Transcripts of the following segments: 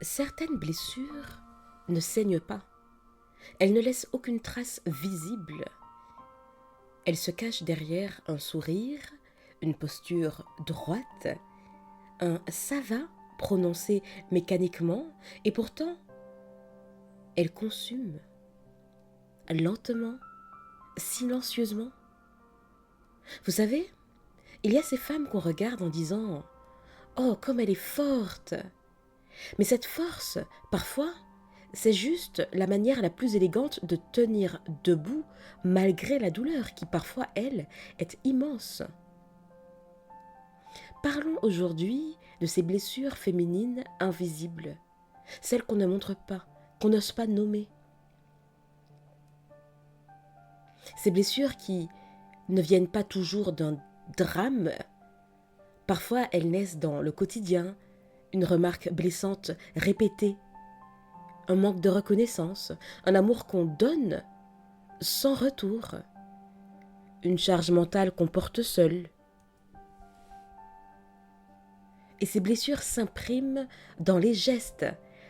Certaines blessures ne saignent pas. Elles ne laissent aucune trace visible. Elles se cachent derrière un sourire, une posture droite, un ça va prononcé mécaniquement, et pourtant, elles consument lentement, silencieusement. Vous savez, il y a ces femmes qu'on regarde en disant oh, comme elle est forte. Mais cette force, parfois, c'est juste la manière la plus élégante de tenir debout malgré la douleur qui, parfois, elle, est immense. Parlons aujourd'hui de ces blessures féminines invisibles, celles qu'on ne montre pas, qu'on n'ose pas nommer. Ces blessures qui ne viennent pas toujours d'un drame, parfois elles naissent dans le quotidien, une remarque blessante répétée, un manque de reconnaissance, un amour qu'on donne sans retour, une charge mentale qu'on porte seul. Et ces blessures s'impriment dans les gestes,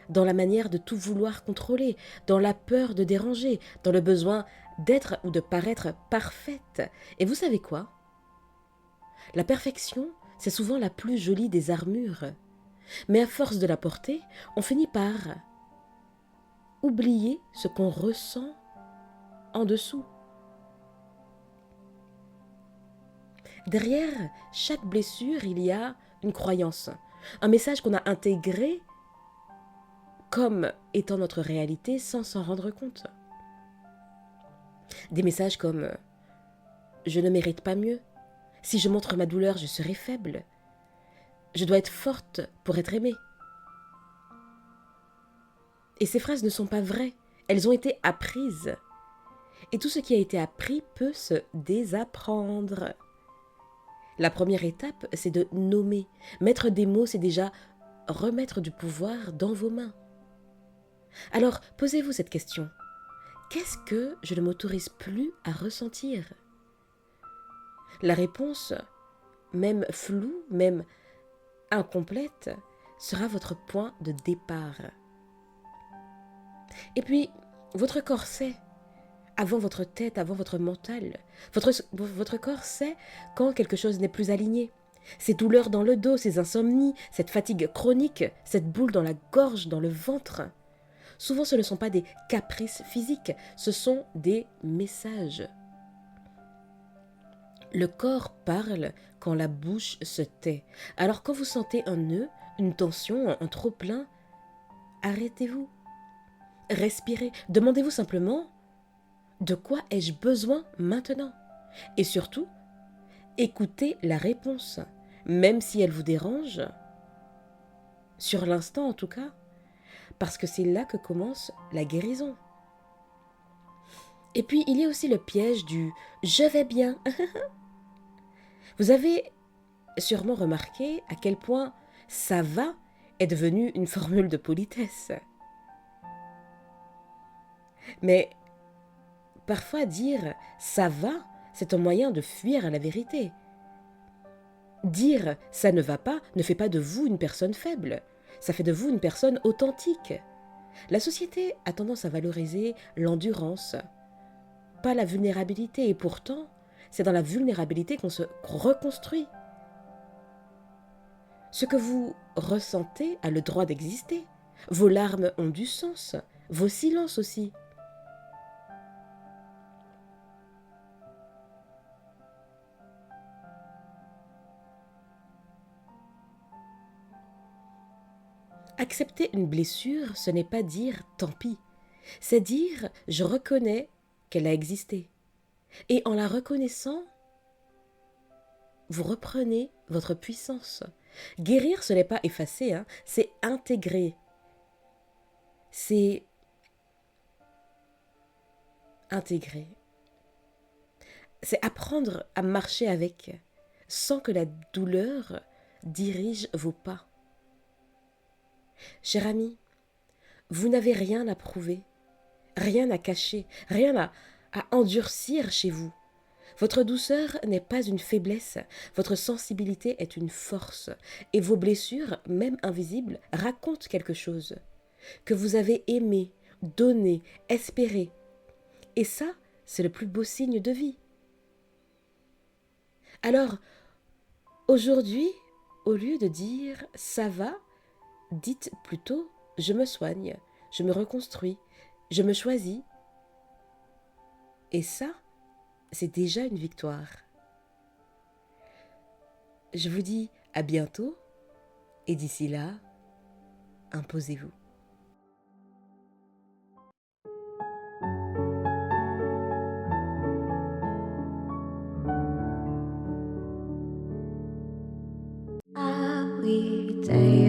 dans la manière de tout vouloir contrôler, dans la peur de déranger, dans le besoin d'être ou de paraître parfaite. Et vous savez quoi? La perfection, c'est souvent la plus jolie des armures. Mais à force de la porter, on finit par oublier ce qu'on ressent en dessous. Derrière chaque blessure, il y a une croyance, un message qu'on a intégré comme étant notre réalité sans s'en rendre compte. Des messages comme je ne mérite pas mieux, si je montre ma douleur, je serai faible, je dois être forte pour être aimée. Et ces phrases ne sont pas vraies, elles ont été apprises. Et tout ce qui a été appris peut se désapprendre. La première étape, c'est de nommer. Mettre des mots, c'est déjà remettre du pouvoir dans vos mains. Alors, posez-vous cette question. Qu'est-ce que je ne m'autorise plus à ressentir? La réponse, même floue, même incomplète, sera votre point de départ. Et puis, votre corps sait, avant votre tête, avant votre mental, votre corps sait quand quelque chose n'est plus aligné. Ces douleurs dans le dos, ces insomnies, cette fatigue chronique, cette boule dans la gorge, dans le ventre. Souvent, ce ne sont pas des caprices physiques, ce sont des messages. Le corps parle quand la bouche se tait. Alors quand vous sentez un nœud, une tension, un trop-plein, arrêtez-vous. Respirez. Demandez-vous simplement de quoi ai-je besoin maintenant? Et surtout, écoutez la réponse, même si elle vous dérange, sur l'instant en tout cas, parce que c'est là que commence la guérison. Et puis, il y a aussi le piège du « je vais bien ». Vous avez sûrement remarqué à quel point « ça va » est devenu une formule de politesse. Mais parfois dire « ça va », c'est un moyen de fuir la vérité. Dire « ça ne va pas » ne fait pas de vous une personne faible, ça fait de vous une personne authentique. La société a tendance à valoriser l'endurance, pas la vulnérabilité, et pourtant, c'est dans la vulnérabilité qu'on se reconstruit. Ce que vous ressentez a le droit d'exister. Vos larmes ont du sens, vos silences aussi. Accepter une blessure, ce n'est pas dire tant pis. C'est dire je reconnais qu'elle a existé. Et en la reconnaissant, vous reprenez votre puissance. Guérir, ce n'est pas effacer, c'est intégrer. C'est intégrer. C'est apprendre à marcher avec, sans que la douleur dirige vos pas. Cher ami, vous n'avez rien à prouver, rien à cacher, rien à endurcir chez vous. Votre douceur n'est pas une faiblesse, votre sensibilité est une force, et vos blessures, même invisibles, racontent quelque chose, que vous avez aimé, donné, espéré. Et ça, c'est le plus beau signe de vie. Alors, aujourd'hui, au lieu de dire ça va, dites plutôt je me soigne, je me reconstruis, je me choisis. Et ça, c'est déjà une victoire. Je vous dis à bientôt et d'ici là, imposez-vous. Every day